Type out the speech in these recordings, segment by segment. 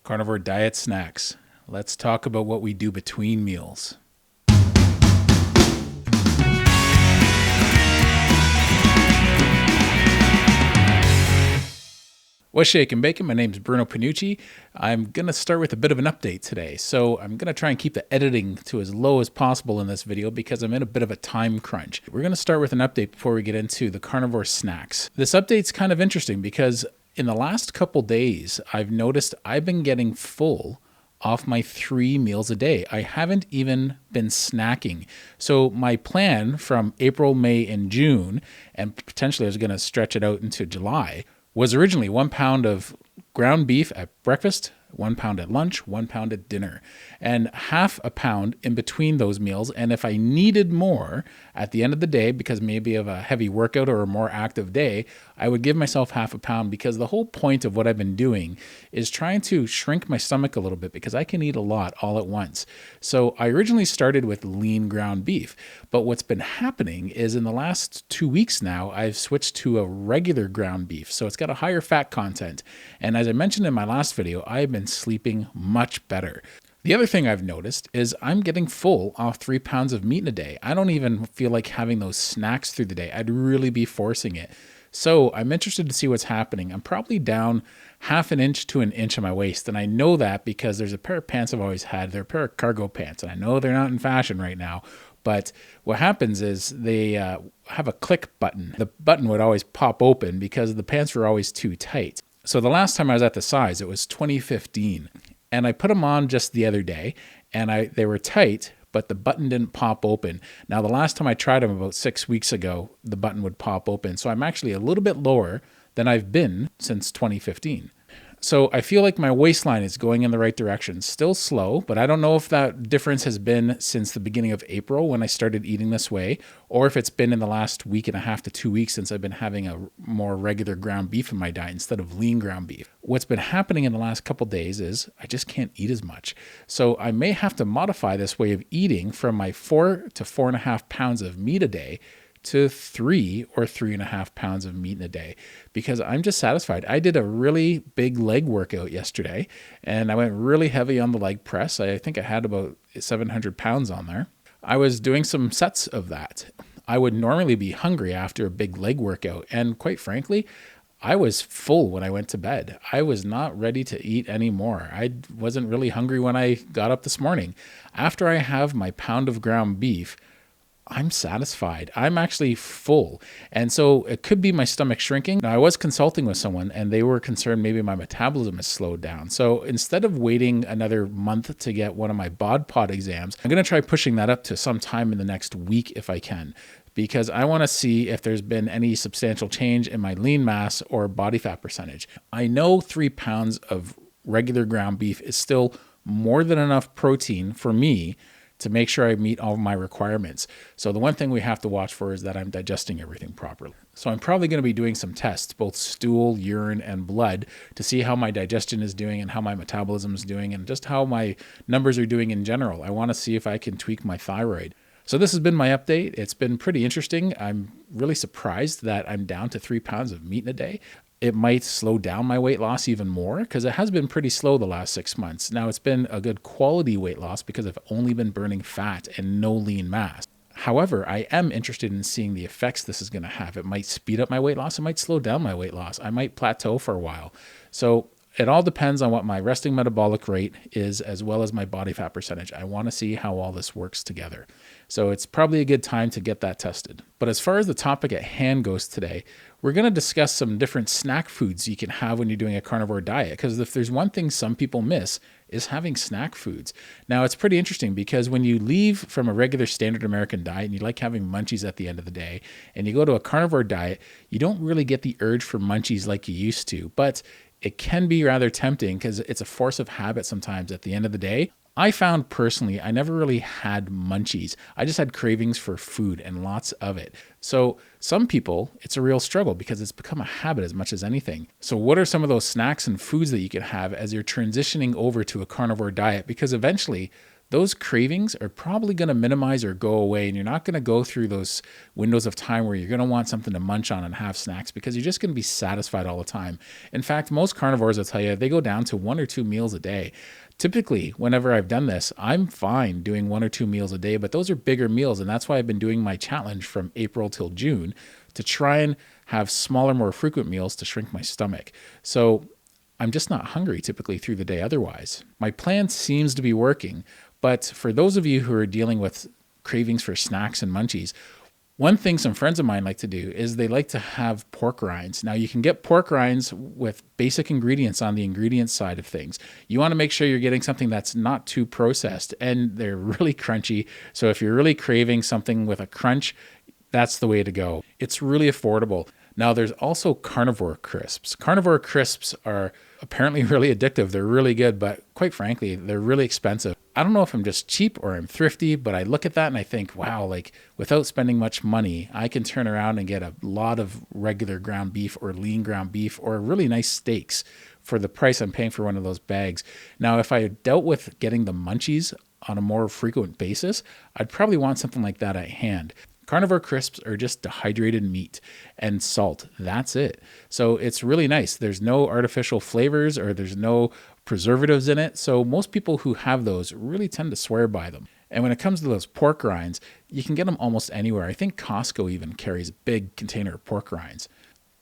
Carnivore diet snacks. Let's talk about what we do between meals. What's shaking bacon? My name's Bruno Panucci. I'm going to start with a bit of an update today. So I'm going to try and keep the editing to as low as possible in this video because I'm in a bit of a time crunch. We're going to start with an update before we get into the carnivore snacks. This update's kind of interesting because in the last couple days, I've noticed I've been getting full off my 3 meals a day. I haven't even been snacking. So my plan from April, May, and June, and potentially I was going to stretch it out into July, was originally 1 pound of ground beef at breakfast, 1 pound at lunch, 1 pound at dinner, and half a pound in between those meals. And if I needed more at the end of the day, because maybe of a heavy workout or a more active day, I would give myself half a pound, because the whole point of what I've been doing is trying to shrink my stomach a little bit because I can eat a lot all at once. So I originally started with lean ground beef, but what's been happening is in the last 2 weeks now, I've switched to a regular ground beef. So it's got a higher fat content. And as I mentioned in my last video, I've been sleeping much better. The other thing I've noticed is I'm getting full off 3 pounds of meat in a day. I don't even feel like having those snacks through the day. I'd really be forcing it. So I'm interested to see what's happening. I'm probably down half an inch to an inch of my waist. And I know that because there's a pair of pants I've always had. They're a pair of cargo pants. And I know they're not in fashion right now. But what happens is they have a click button. The button would always pop open because the pants were always too tight. So the last time I was at the size, it was 2015. And I put them on just the other day, and they were tight, but the button didn't pop open. Now, the last time I tried them about 6 weeks ago, the button would pop open. So I'm actually a little bit lower than I've been since 2015. So I feel like my waistline is going in the right direction. Still slow, but I don't know if that difference has been since the beginning of April when I started eating this way, or if it's been in the last week and a half to 2 weeks since I've been having a more regular ground beef in my diet instead of lean ground beef. What's been happening in the last couple days is I just can't eat as much. So I may have to modify this way of eating from my 4 to 4.5 pounds of meat a day to 3 or 3.5 pounds of meat in a day, because I'm just satisfied. I did a really big leg workout yesterday and I went really heavy on the leg press. I think I had about 700 pounds on there. I was doing some sets of that. I would normally be hungry after a big leg workout. And quite frankly, I was full when I went to bed. I was not ready to eat anymore. I wasn't really hungry when I got up this morning. After I have my pound of ground beef, I'm satisfied. I'm actually full. And so it could be my stomach shrinking. Now, I was consulting with someone and they were concerned maybe my metabolism has slowed down. So instead of waiting another month to get one of my bod pod exams, I'm going to try pushing that up to sometime in the next week if I can, because I want to see if there's been any substantial change in my lean mass or body fat percentage. I know 3 pounds of regular ground beef is still more than enough protein for me to make sure I meet all of my requirements. So the one thing we have to watch for is that I'm digesting everything properly. So I'm probably going to be doing some tests, both stool, urine, and blood, to see how my digestion is doing and how my metabolism is doing and just how my numbers are doing in general. I want to see if I can tweak my thyroid. So this has been my update. It's been pretty interesting. I'm really surprised that I'm down to 3 pounds of meat in a day. It might slow down my weight loss even more because it has been pretty slow the last 6 months. Now, it's been a good quality weight loss because I've only been burning fat and no lean mass. However, I am interested in seeing the effects this is going to have. It might speed up my weight loss. It might slow down my weight loss. I might plateau for a while. So it all depends on what my resting metabolic rate is as well as my body fat percentage. I want to see how all this works together. So it's probably a good time to get that tested. But as far as the topic at hand goes today, we're going to discuss some different snack foods you can have when you're doing a carnivore diet. Because if there's one thing some people miss is having snack foods. Now, it's pretty interesting because when you leave from a regular standard American diet and you like having munchies at the end of the day and you go to a carnivore diet, you don't really get the urge for munchies like you used to. But it can be rather tempting because it's a force of habit sometimes at the end of the day. I found personally, I never really had munchies. I just had cravings for food and lots of it. So some people, it's a real struggle because it's become a habit as much as anything. So what are some of those snacks and foods that you can have as you're transitioning over to a carnivore diet? Because eventually those cravings are probably going to minimize or go away, and you're not going to go through those windows of time where you're going to want something to munch on and have snacks, because you're just going to be satisfied all the time. In fact, most carnivores, will tell you, they go down to 1 or 2 meals a day. Typically, whenever I've done this, I'm fine doing 1 or 2 meals a day, but those are bigger meals, and that's why I've been doing my challenge from April till June to try and have smaller, more frequent meals to shrink my stomach. So I'm just not hungry typically through the day otherwise. My plan seems to be working, but for those of you who are dealing with cravings for snacks and munchies, one thing some friends of mine like to do is they like to have pork rinds. Now, you can get pork rinds with basic ingredients on the ingredient side of things. You want to make sure you're getting something that's not too processed, and they're really crunchy. So if you're really craving something with a crunch, that's the way to go. It's really affordable. Now, there's also Carnivore Crisps. Carnivore Crisps are apparently really addictive. They're really good, but quite frankly, they're really expensive. I don't know if I'm just cheap or I'm thrifty, but I look at that and I think, wow, like without spending much money, I can turn around and get a lot of regular ground beef or lean ground beef or really nice steaks for the price I'm paying for one of those bags. Now, if I dealt with getting the munchies on a more frequent basis, I'd probably want something like that at hand. Carnivore Crisps are just dehydrated meat and salt. That's it. So it's really nice. There's no artificial flavors or there's no preservatives in it. So most people who have those really tend to swear by them. And when it comes to those pork rinds, you can get them almost anywhere. I think Costco even carries a big container of pork rinds.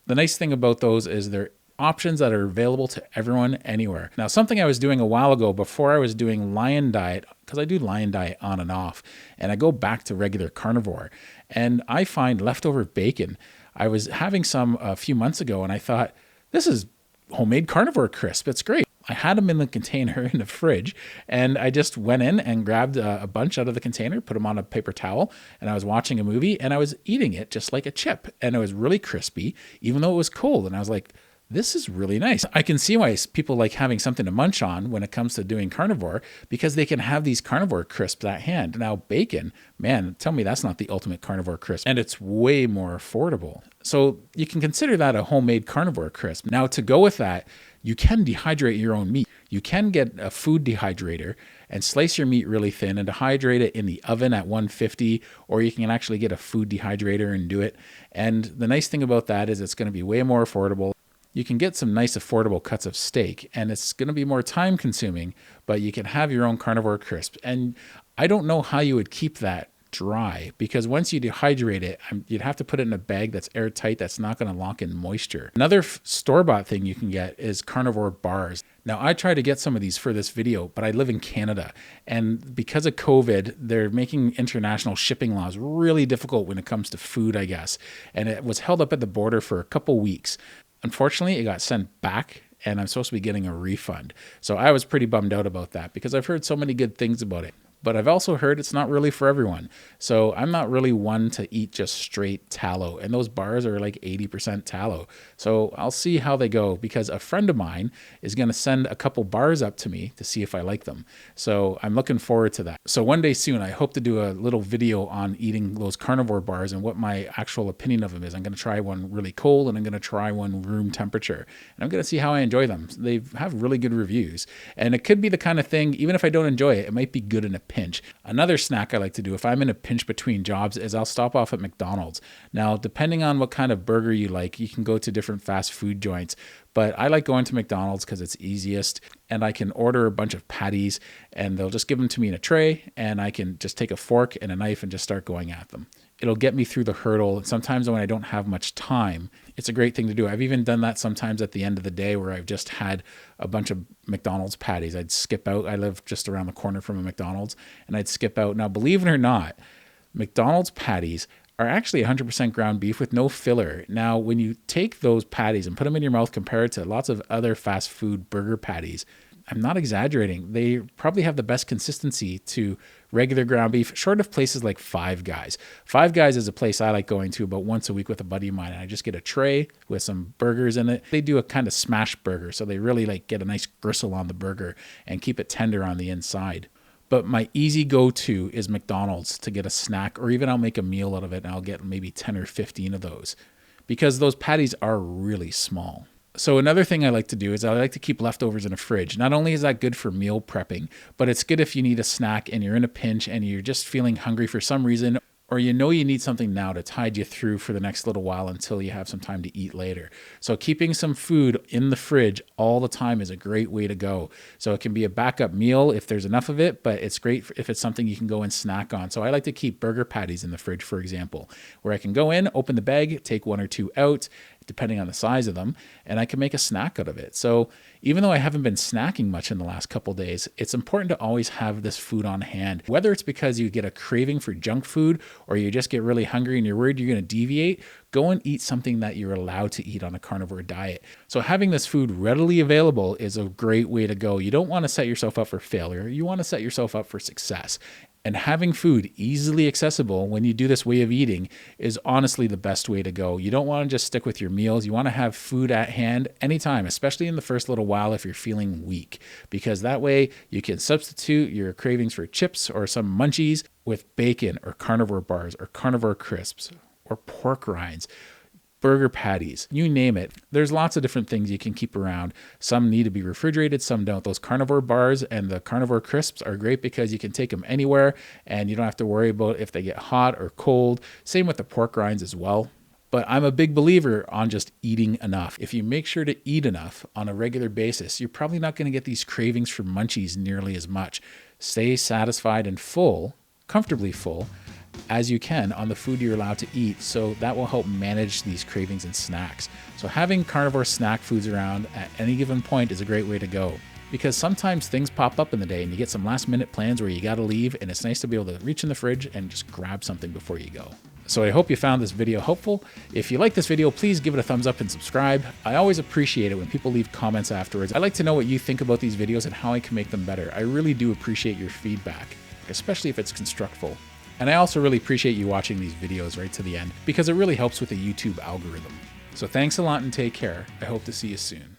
The nice thing about those is they're options that are available to everyone anywhere. Now, something I was doing a while ago before I was doing Lion Diet, because I do Lion Diet on and off, and I go back to regular carnivore, and I find leftover bacon. I was having some a few months ago, and I thought, this is homemade Carnivore Crisp. It's great. I had them in the container in the fridge, and I just went in and grabbed a bunch out of the container, put them on a paper towel, and I was watching a movie, and I was eating it just like a chip, and it was really crispy, even though it was cold, and I was like, this is really nice. I can see why people like having something to munch on when it comes to doing carnivore, because they can have these Carnivore Crisps at hand. Now, bacon, man, tell me that's not the ultimate Carnivore Crisp, and it's way more affordable. So you can consider that a homemade Carnivore Crisp. Now, to go with that, you can dehydrate your own meat. You can get a food dehydrator and slice your meat really thin and dehydrate it in the oven at 150, or you can actually get a food dehydrator and do it. And the nice thing about that is it's going to be way more affordable. You can get some nice affordable cuts of steak, and it's going to be more time consuming, but you can have your own Carnivore Crisp. And I don't know how you would keep that dry, because once you dehydrate it, you'd have to put it in a bag that's airtight, that's not going to lock in moisture. Another store-bought thing you can get is Carnivore Bars. Now, I tried to get some of these for this video, but I live in Canada, and because of COVID, they're making international shipping laws really difficult when it comes to food, I guess, and it was held up at the border for a couple weeks. Unfortunately, it got sent back, and I'm supposed to be getting a refund. So I was pretty bummed out about that, because I've heard so many good things about it. But I've also heard it's not really for everyone. So I'm not really one to eat just straight tallow. And those bars are like 80% tallow. So I'll see how they go, because a friend of mine is going to send a couple bars up to me to see if I like them. So I'm looking forward to that. So one day soon, I hope to do a little video on eating those Carnivore Bars and what my actual opinion of them is. I'm going to try one really cold, and I'm going to try one room temperature. And I'm going to see how I enjoy them. They have really good reviews. And it could be the kind of thing, even if I don't enjoy it, it might be good in a pinch. Another snack I like to do if I'm in a pinch between jobs is I'll stop off at McDonald's. Now, depending on what kind of burger you like, you can go to different fast food joints, but I like going to McDonald's because it's easiest, and I can order a bunch of patties and they'll just give them to me in a tray, and I can just take a fork and a knife and just start going at them. It'll get me through the hurdle. Sometimes when I don't have much time, it's a great thing to do. I've even done that sometimes at the end of the day where I've just had a bunch of McDonald's patties. I'd skip out. I live just around the corner from a McDonald's, and I'd skip out. Now, believe it or not, McDonald's patties are actually 100% ground beef with no filler. Now, when you take those patties and put them in your mouth compared to lots of other fast food burger patties, I'm not exaggerating. They probably have the best consistency to regular ground beef, short of places like Five Guys. Five Guys is a place I like going to about once a week with a buddy of mine, and I just get a tray with some burgers in it. They do a kind of smash burger, so they really like get a nice gristle on the burger and keep it tender on the inside. But my easy go-to is McDonald's to get a snack, or even I'll make a meal out of it and I'll get maybe 10 or 15 of those, because those patties are really small. So another thing I like to do is I like to keep leftovers in a fridge. Not only is that good for meal prepping, but it's good if you need a snack and you're in a pinch and you're just feeling hungry for some reason, or you know you need something now to tide you through for the next little while until you have some time to eat later. So keeping some food in the fridge all the time is a great way to go. So it can be a backup meal if there's enough of it, but it's great if it's something you can go and snack on. So I like to keep burger patties in the fridge, for example, where I can go in, open the bag, take 1 or 2 out, depending on the size of them, and I can make a snack out of it. So even though I haven't been snacking much in the last couple of days, it's important to always have this food on hand. Whether it's because you get a craving for junk food or you just get really hungry and you're worried you're going to deviate, go and eat something that you're allowed to eat on a carnivore diet. So having this food readily available is a great way to go. You don't want to set yourself up for failure. You want to set yourself up for success. And having food easily accessible when you do this way of eating is honestly the best way to go. You don't want to just stick with your meals. You want to have food at hand anytime, especially in the first little while if you're feeling weak, because that way you can substitute your cravings for chips or some munchies with bacon or carnivore bars or carnivore crisps or pork rinds, burger patties, you name it. There's lots of different things you can keep around. Some need to be refrigerated, some don't. Those carnivore bars and the carnivore crisps are great because you can take them anywhere and you don't have to worry about if they get hot or cold. Same with the pork rinds as well. But I'm a big believer on just eating enough. If you make sure to eat enough on a regular basis, you're probably not going to get these cravings for munchies nearly as much. Stay satisfied and full, comfortably full, as you can on the food you're allowed to eat, so that will help manage these cravings and snacks. So having carnivore snack foods around at any given point is a great way to go, because sometimes things pop up in the day and you get some last minute plans where you got to leave, and it's nice to be able to reach in the fridge and just grab something before you go. So I hope you found this video helpful. If you like this video, please give it a thumbs up and subscribe. I always appreciate it when people leave comments afterwards. I like to know what you think about these videos and how I can make them better. I really do appreciate your feedback, especially if it's constructive. And I also really appreciate you watching these videos right to the end, because it really helps with the YouTube algorithm. So thanks a lot and take care. I hope to see you soon.